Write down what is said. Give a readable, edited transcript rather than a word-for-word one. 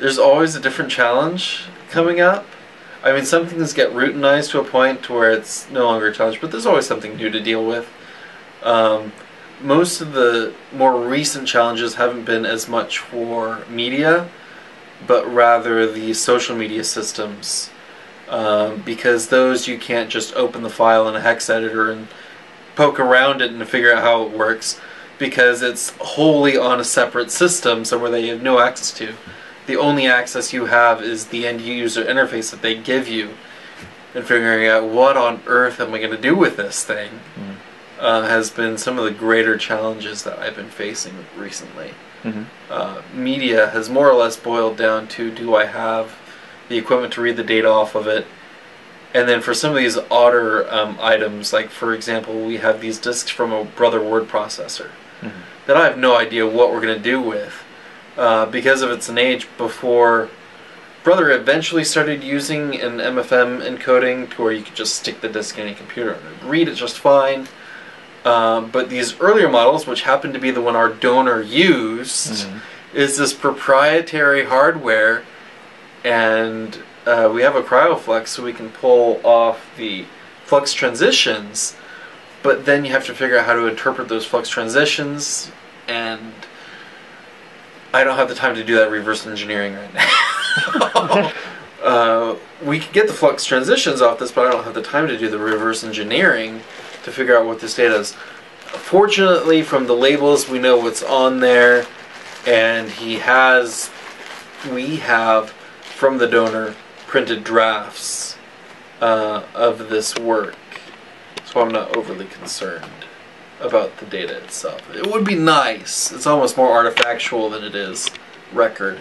there's always a different challenge coming up. I mean, some things get routinized to a point to where it's no longer a challenge, but there's always something new to deal with. Most of the more recent challenges haven't been as much for media, but rather the social media systems. Because those you can't just open the file in a hex editor and poke around it and figure out how it works, because it's wholly on a separate system somewhere that you have no access to. The only access you have is the end user interface that they give you, and figuring out what on earth am I going to do with this thing has been some of the greater challenges that I've been facing recently. Media has more or less boiled down to, do I have the equipment to read the data off of it? And then for some of these odder items, like for example, we have these disks from a Brother word processor that I have no idea what we're going to do with. Because of it's an age before Brother eventually started using an MFM encoding to where you could just stick the disk in a computer and read it just fine. But these earlier models, which happen to be the one our donor used, is this proprietary hardware, and we have a cryoflux so we can pull off the flux transitions, but then you have to figure out how to interpret those flux transitions, and I don't have the time to do that reverse engineering right now. We can get the flux transitions off this, but I don't have the time to do the reverse engineering to figure out what this data is. Fortunately, from the labels, we know what's on there, and we have, from the donor, printed drafts of this work. So I'm not overly concerned about the data itself. It would be nice. It's almost more artifactual than it is record.